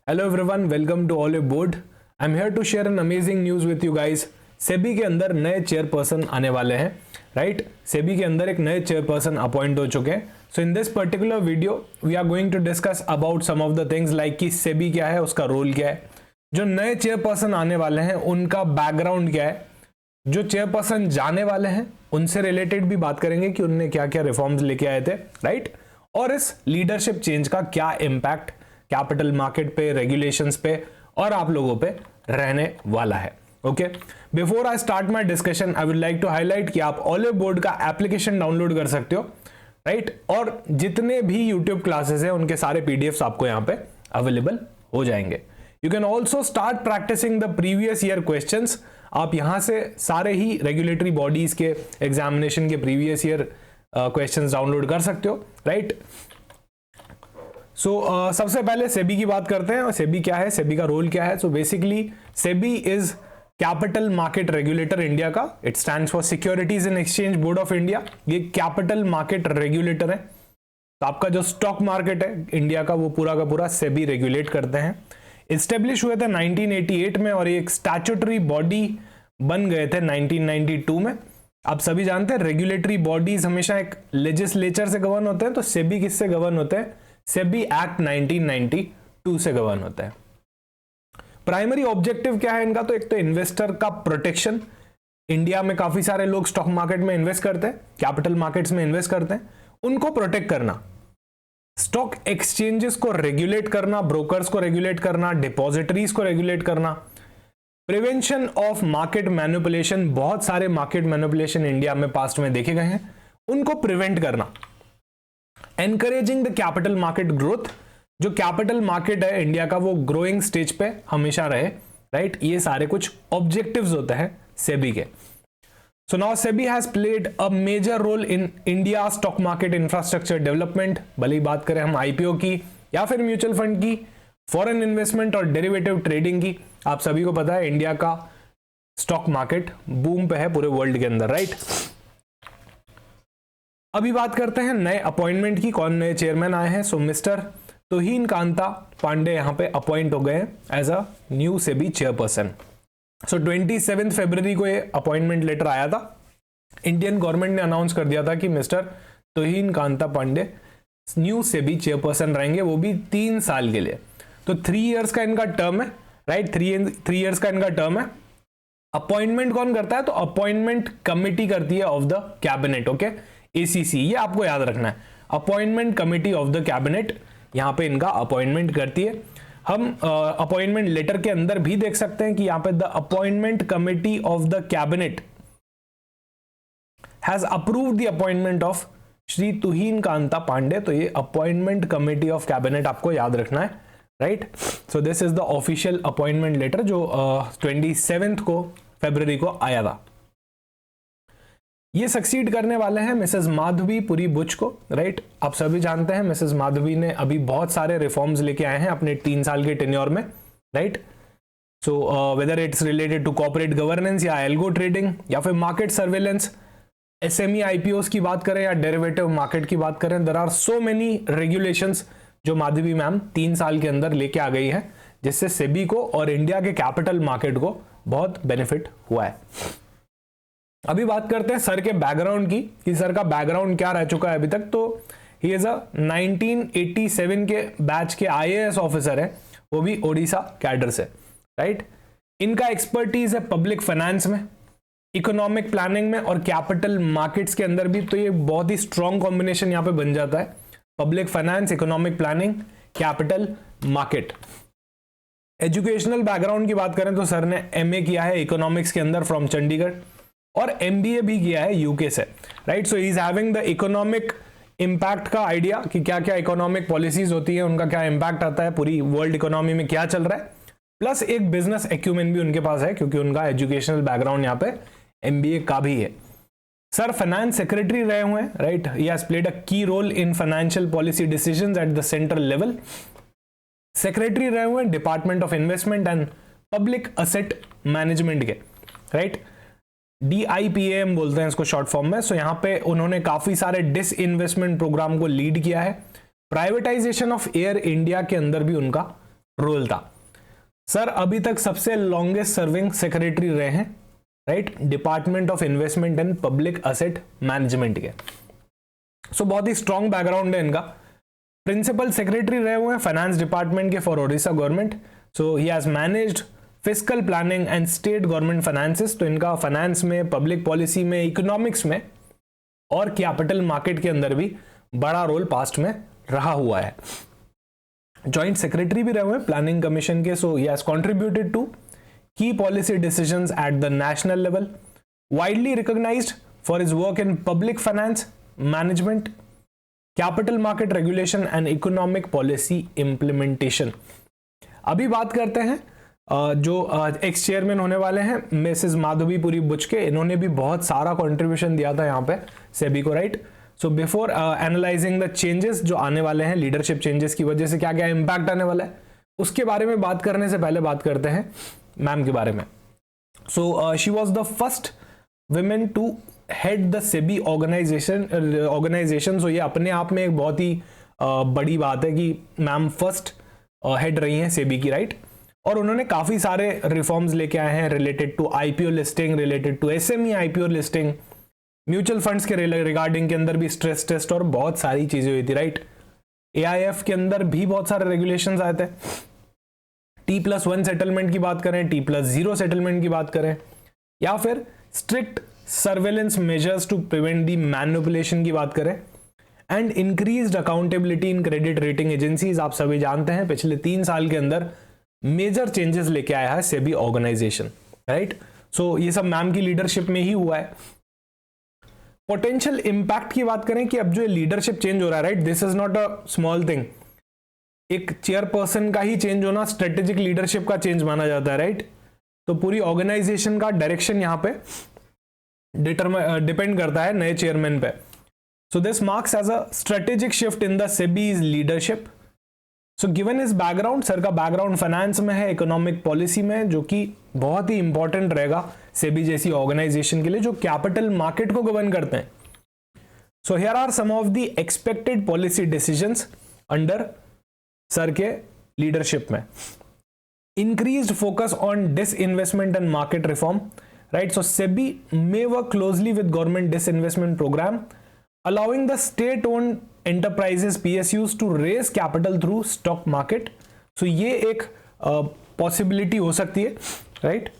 Hello everyone, welcome to Oliveboard. I am here to share an amazing news with you guys. SEBI के अंदर नए chairperson आने वाले हैं, right. SEBI के अंदर एक नए चेयरपर्सन अपॉइंट हो चुके हैं। So in this particular video we are going to discuss about some of the things like कि सेबी क्या है, उसका रोल क्या है, जो नए चेयरपर्सन आने वाले हैं उनका बैकग्राउंड क्या है, जो चेयरपर्सन जाने वाले हैं उनसे रिलेटेड भी बात करेंगे कि उनने क्या क्या रिफॉर्म्स लेके आए थे, राइट। और इस लीडरशिप चेंज का क्या इम्पैक्ट कैपिटल मार्केट पे, रेगुलेशंस पे और आप लोगों पे रहने वाला है। Okay, before I start my discussion I would like to highlight कि आप ऑलिव बोर्ड का एप्लीकेशन डाउनलोड कर सकते हो, राइट। और जितने भी यूट्यूब क्लासेस हैं उनके सारे पीडीएफ्स आपको यहाँ पे अवेलेबल हो जाएंगे। You can also start practising the previous year questions. आप यहाँ से सारे ही रेगुलेटरी बॉडीज के एग्जामिनेशन के प्रीवियस ईयर क्वेश्चंस डाउनलोड कर सकते हो, राइट। सबसे पहले सेबी की बात करते हैं। और सेबी क्या है, सेबी का रोल क्या है। So basically SEBI is capital market regulator India का। It stands for securities and exchange board of India. ये कैपिटल मार्केट रेगुलेटर है। तो आपका जो स्टॉक मार्केट है इंडिया का वो पूरा का पूरा सेबी रेगुलेट करते हैं। इस्टेब्लिश हुए थे 1988 में और ये एक स्टैट्यूटरी बॉडी बन गए थे 1992 में। आप सभी जानते हैं रेगुलेटरी बॉडीज हमेशा एक लेजिस्लेचर से गवर्न होते हैं। तो सेबी किससे गवर्न होते हैं? सेबी एक्ट 1992 से गवर्न होता है। प्राइमरी ऑब्जेक्टिव क्या है इनका? तो एक तो इन्वेस्टर का प्रोटेक्शन। इंडिया में काफी सारे लोग स्टॉक मार्केट में इन्वेस्ट करते हैं, कैपिटल मार्केट्स में इन्वेस्ट करते हैं, उनको प्रोटेक्ट करना। स्टॉक एक्सचेंजेस को रेगुलेट करना, ब्रोकर्स को रेगुलेट करना, डिपॉजिटरीज को रेगुलेट करना। प्रिवेंशन ऑफ मार्केट मैनिपुलेशन, बहुत सारे मार्केट मैनिपुलेशन इंडिया में पास्ट में देखे गए हैं, उनको प्रिवेंट करना। Encouraging the capital market growth, जो कैपिटल मार्केट है इंडिया का वो ग्रोइंग स्टेज पे हमेशा रहे, राइट। ये सारे कुछ ऑब्जेक्टिव्स होते हैं सेबी के। So now SEBI has played a major role in India stock market infrastructure development. भले ही बात करें हम आईपीओ की या फिर म्यूचुअल फंड की, फॉरेन इन्वेस्टमेंट और डेरिवेटिव ट्रेडिंग की। आप सभी को पता है इंडिया का स्टॉक मार्केट बूम पे है पूरे वर्ल्ड के अंदर, राइट। अभी बात करते हैं नए अपॉइंटमेंट की, कौन नए चेयरमैन आए हैं। सो मिस्टर तुहिन कांता पांडे यहाँ पे अपॉइंट हो गए as a new SEBI chairperson. So 27 फरवरी को ये अपॉइंटमेंट लेटर आया था। इंडियन गवर्नमेंट ने अनाउंस कर दिया था कि mister Tuhin Kanta Pandey new SEBI chairperson रहेंगे, वो भी 3 साल के लिए। तो 3 इयर्स का इनका टर्म है, राइट। 3 इयर्स का इनका टर्म है। अपॉइंटमेंट कौन करता है? तो अपॉइंटमेंट कमिटी करती है of the cabinet, okay, ACC. ये आपको याद रखना है, appointment committee of the cabinet यहां पे इनका अपॉइंटमेंट करती है। हम अपॉइंटमेंट लेटर के अंदर भी देख सकते हैं कि यहां पे the appointment committee of the cabinet has approved the appointment of Shri Tuhin Kanta Pandey. तो ये अपॉइंटमेंट कमिटी ऑफ कैबिनेट आपको याद रखना है, right. So this is the official appointment letter जो 27 को फरवरी को आया था। ये सक्सीड करने वाले हैं मिसेस माधवी पुरी बुच को, राइट। आप सभी जानते हैं मिसेस माधवी ने अभी बहुत सारे रिफॉर्म्स लेके आए हैं अपने 3 साल के टेन्योर में, right. So whether it's related to corporate governance या एल्गो ट्रेडिंग या फिर मार्केट सर्वेलेंस, एसएमई आईपीओस की बात करें या डेरिवेटिव मार्केट की बात करें, there are so many regulations जो माधवी मैम 3 साल के अंदर लेके आ गई है, जिससे सेबी को और इंडिया के कैपिटल मार्केट को बहुत बेनिफिट हुआ है। अभी बात करते हैं सर के बैकग्राउंड की कि सर का बैकग्राउंड क्या रह चुका है अभी तक। तो ही इज अ 1987 के बैच के आईएएस ऑफिसर है, वो भी ओडिशा कैडर से, राइट। इनका एक्सपर्टीज है पब्लिक फाइनेंस में, इकोनॉमिक प्लानिंग में और कैपिटल मार्केट्स के अंदर भी। तो ये बहुत ही स्ट्रॉन्ग कॉम्बिनेशन यहाँ पे बन जाता है, public finance, economic planning, capital market. Educational background की बात करें तो सर ने एमए किया है इकोनॉमिक्स के अंदर फ्रॉम चंडीगढ़ और एमबीए भी किया है यूके से, right. So he is having the economic impact का आइडिया कि क्या क्या इकोनॉमिक पॉलिसीज होती है, उनका क्या इंपैक्ट आता है, पूरी वर्ल्ड इकोनॉमी में क्या चल रहा है। प्लस एक बिजनेस एक्यूमेन भी उनके पास है क्योंकि उनका एजुकेशनल बैकग्राउंड यहाँ पे एमबीए का भी है। सर फाइनेंस सेक्रेटरी रहे हुए हैं, right. He has played a key role in financial policy decisions at the central level. Secretary रहे हुए हैं department of investment and public asset management के, राइट। DIPAM बोलते हैं इसको शॉर्ट फॉर्म में। सो यहाँ पे उन्होंने काफी सारे डिस इन्वेस्टमेंट प्रोग्राम को लीड किया है। प्राइवेटाइजेशन ऑफ एयर इंडिया के अंदर भी उनका रोल था। सर अभी तक सबसे लॉन्गेस्ट सर्विंग सेक्रेटरी रहे हैं, right, department of investment and public asset management के। सो बहुत ही स्ट्रॉन्ग बैकग्राउंड है इनका। प्रिंसिपल सेक्रेटरी रहे हुए हैं फाइनेंस डिपार्टमेंट के for Odisha government. So he has managed fiscal planning and state government finances. तो इनका फाइनेंस में, पब्लिक पॉलिसी में, इकोनॉमिक्स में और कैपिटल मार्केट के अंदर भी बड़ा रोल पास्ट में रहा हुआ है। जॉइंट सेक्रेटरी भी रहे हुए हैं प्लानिंग कमीशन के। So he has contributed to key policy decisions at the national level, widely recognised for his work in public finance management, capital market regulation and economic policy implementation. अभी बात करते हैं जो एक्स चेयरमैन होने वाले हैं Mrs Madhavi Puri Buchke. इन्होंने भी बहुत सारा कंट्रीब्यूशन दिया था यहाँ पे सेबी को, right. So before analysing the changes जो आने वाले हैं, लीडरशिप चेंजेस की वजह से क्या क्या इंपैक्ट आने वाला है, उसके बारे में बात करने से पहले बात करते हैं मैम के बारे में। So she was the first women to head the SEBI organisation. So ये अपने आप में एक बहुत ही बड़ी बात है कि मैम फर्स्ट हेड रही हैं सेबी की, राइट। और उन्होंने काफी सारे रिफॉर्म्स लेके आए हैं related to IPO listing, related to SME IPO listing, mutual funds के रिगार्डिंग के अंदर भी स्ट्रेस टेस्ट और बहुत सारी चीजें हुई थी, राइट। एआईएफ के अंदर भी बहुत सारे रेगुलेशंस आए थे। T+1 सेटलमेंट की बात करें, T+0 सेटलमेंट की बात करें, या फिर strict surveillance measures to prevent the manipulation की बात करें, and increased accountability in credit rating agencies. आप सभी जानते हैं पिछले 3 साल के अंदर मेजर चेंजेस लेके आया है सेबी ऑर्गेनाइजेशन, राइट। सो ये सब मैम की लीडरशिप में ही हुआ है। पोटेंशियल इंपैक्ट की बात करें कि अब जो लीडरशिप चेंज हो रहा है, right, this is not a small thing. एक चेयरपर्सन का ही चेंज होना स्ट्रेटेजिक लीडरशिप का चेंज माना जाता है, राइट। तो पूरी ऑर्गेनाइजेशन का डायरेक्शन यहां पे डिपेंड करता है नए चेयरमैन पे। So this marks as a strategic shift in the SEBI's leadership. So given this background, sir का बैकग्राउंड फाइनेंस में है, इकोनॉमिक पॉलिसी में, जो कि बहुत ही इंपॉर्टेंट रहेगा सेबी जैसी ऑर्गेनाइजेशन के लिए जो कैपिटल मार्केट को गवर्न करते हैं। So here are some of the expected policy decisions under sir के लीडरशिप में। Increased focus on disinvestment and market reform, right. So SEBI may work closely with government disinvestment program, allowing the state-owned enterprises PSUs to raise capital through stock market. So ये एक possibility हो सकती है, right.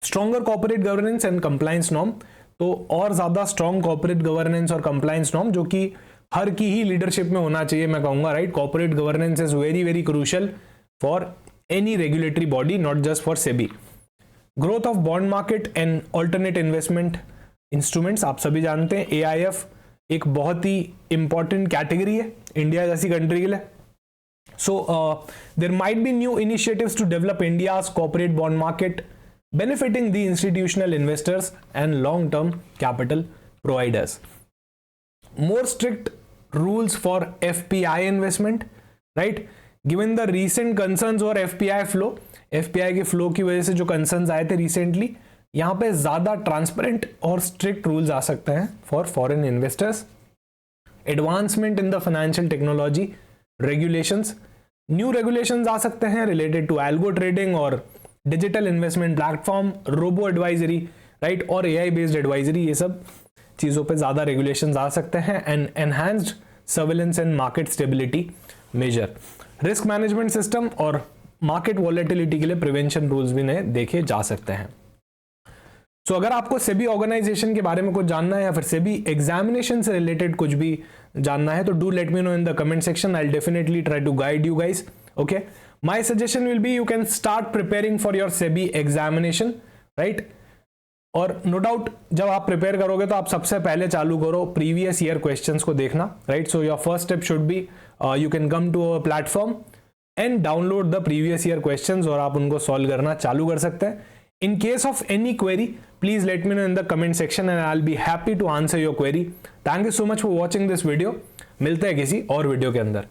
Stronger corporate governance and compliance norm, तो और ज्यादा strong corporate governance और compliance norm जो कि हर की ही लीडरशिप में होना चाहिए, मैं कहूंगा, right. Corporate governance is very very crucial for any regulatory body, not just for SEBI. Growth of bond market and alternate investment instruments, आप सभी जानते हैं एआईएफ एक बहुत ही इंपॉर्टेंट कैटेगरी है इंडिया जैसी कंट्री के लिए। So there might be new initiatives to develop India's corporate bond market, benefiting the institutional investors and long-term capital providers. More strict rules for FPI investment, right? Given the recent concerns over FPI flow, FPI के flow की वजह से जो concerns आए थे recently, यहाँ पे ज़्यादा transparent और strict rules आ सकते हैं for foreign investors. Advancement in the financial technology regulations, new regulations आ सकते हैं related to algo trading और digital investment platform, robo advisory, right, और एआई बेस्ड एडवाइजरी, ये सब चीज़ों पे ज़्यादा रेगुलेशंस आ सकते हैं। And enhanced surveillance and market stability measure, risk management system और मार्केट वॉलेटिलिटी के लिए प्रिवेंशन रूल्स भी नए देखे जा सकते हैं। सो अगर आपको सेबी ऑर्गेनाइजेशन के बारे में कुछ जानना है या फिर सेबी एग्जामिनेशन से रिलेटेड कुछ भी जानना है तो do let me know in the comment section, I will definitely try to guide you guys, okay. My suggestion will be you can start preparing for your SEBI examination, right? और no doubt जब आप prepare करोगे तो आप सबसे पहले चालू करो प्रीवियस ईयर क्वेश्चंस को देखना, right. So your first step should be you can come to our platform and download the previous year questions और आप उनको सॉल्व करना चालू कर सकते हैं। In case of any query please let me know in the comment section and I will be happy to answer your query. Thank you so much for watching this video. मिलते हैं किसी और video के अंदर।